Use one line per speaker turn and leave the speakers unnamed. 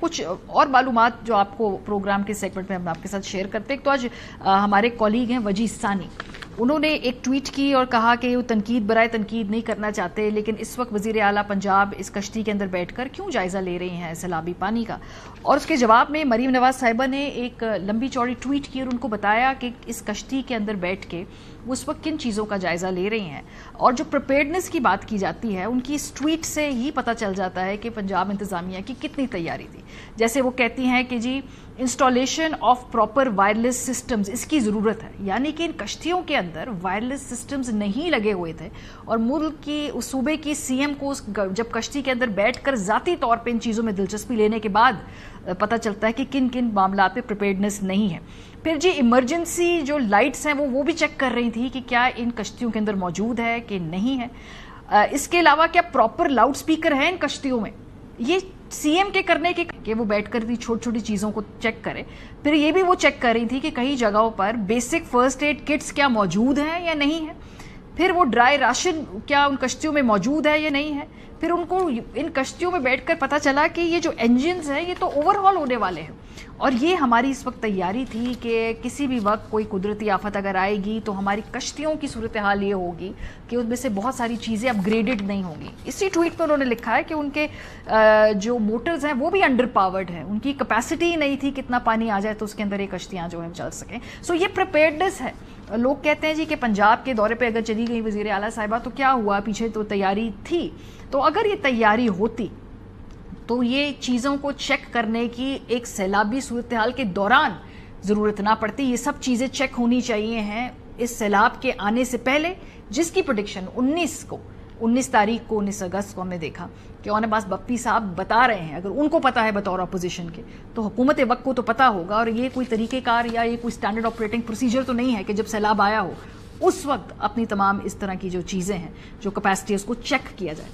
کچھ اور معلومات جو آپ کو پروگرام کے سیگمنٹ میں ہم آپ کے ساتھ شیئر کرتے ہیں. تو آج ہمارے کولیگ ہیں وجی ثانی, انہوں نے ایک ٹویٹ کی اور کہا کہ وہ تنقید برائے تنقید نہیں کرنا چاہتے, لیکن اس وقت وزیر اعلیٰ پنجاب اس کشتی کے اندر بیٹھ کر کیوں جائزہ لے رہی ہیں سیلابی پانی کا. اور اس کے جواب میں مریم نواز صاحبہ نے ایک لمبی چوڑی ٹویٹ کی اور ان کو بتایا کہ اس کشتی کے اندر بیٹھ کے وہ اس وقت کن چیزوں کا جائزہ لے رہی ہیں. اور جو پریپیئرڈنس کی بات کی جاتی ہے, ان کی اس ٹویٹ سے ہی پتہ چل جاتا ہے کہ پنجاب انتظامیہ کی کتنی تیاری تھی. جیسے وہ کہتی ہیں کہ جی installation of proper wireless systems اس کی ضرورت ہے, یعنی کہ ان کشتیوں کے اندر وائرلیس سسٹمز نہیں لگے ہوئے تھے. اور ملک کی صوبے کی سی ایم کو جب کشتی کے اندر بیٹھ کر ذاتی طور پہ ان چیزوں میں دلچسپی لینے کے بعد پتہ چلتا ہے کہ کن کن معاملات پہ پریپیئرڈنس نہیں ہے. پھر جی ایمرجنسی جو لائٹس ہیں وہ بھی چیک کر رہی تھی کہ کیا ان کشتیوں کے اندر موجود ہے کہ نہیں ہے. اس کے علاوہ کیا پراپر لاؤڈ سپیکر ہیں ان کشتیوں میں, یہ سی ایم کے کرنے کے کہ وہ بیٹھ کر چھوٹی چھوٹی چیزوں کو چیک کرے. پھر یہ بھی وہ چیک کر رہی تھی کہ کئی جگہوں پر بیسک فرسٹ ایڈ کٹس کیا موجود ہیں یا نہیں ہے. پھر وہ ڈرائی راشن کیا ان کشتیوں میں موجود ہے یا نہیں ہے. پھر ان کو ان کشتیوں میں بیٹھ کر پتہ چلا کہ یہ جو انجنز ہیں یہ تو اوور ہال ہونے والے ہیں, اور یہ ہماری اس وقت تیاری تھی کہ کسی بھی وقت کوئی قدرتی آفت اگر آئے گی تو ہماری کشتیوں کی صورتحال یہ ہوگی کہ ان میں سے بہت ساری چیزیں اپ گریڈڈ نہیں ہوں گی. اسی ٹویٹ میں انہوں نے لکھا ہے کہ ان کے جو موٹرز ہیں وہ بھی انڈر پاورڈ ہیں, ان کی کیپیسٹی ہی نہیں تھی کتنا پانی آ جائے تو اس کے اندر یہ کشتیاں جو ہیں چل سکیں. سو یہ پریپیئرڈنس ہے. لوگ کہتے ہیں جی کہ پنجاب کے دورے پہ اگر چلی گئی وزیر اعلیٰ صاحبہ تو کیا ہوا, پیچھے تو تیاری تھی. تو اگر یہ تیاری ہوتی تو یہ چیزوں کو چیک کرنے کی ایک سیلابی صورتحال کے دوران ضرورت نہ پڑتی. یہ سب چیزیں چیک ہونی چاہیے ہیں اس سیلاب کے آنے سے پہلے, جس کی پریڈکشن 19 تاریخ کو 19 اگست کو ہم نے دیکھا کہ اون عباس بپی صاحب بتا رہے ہیں. اگر ان کو پتا ہے بطور اپوزیشن کے تو حکومت وقت کو تو پتا ہوگا. اور یہ کوئی طریقہ کار یا یہ کوئی سٹینڈرڈ آپریٹنگ پروسیجر تو نہیں ہے کہ جب سیلاب آیا ہو اس وقت اپنی تمام اس طرح کی جو چیزیں ہیں جو کیپیسٹی اس کو چیک کیا جائے.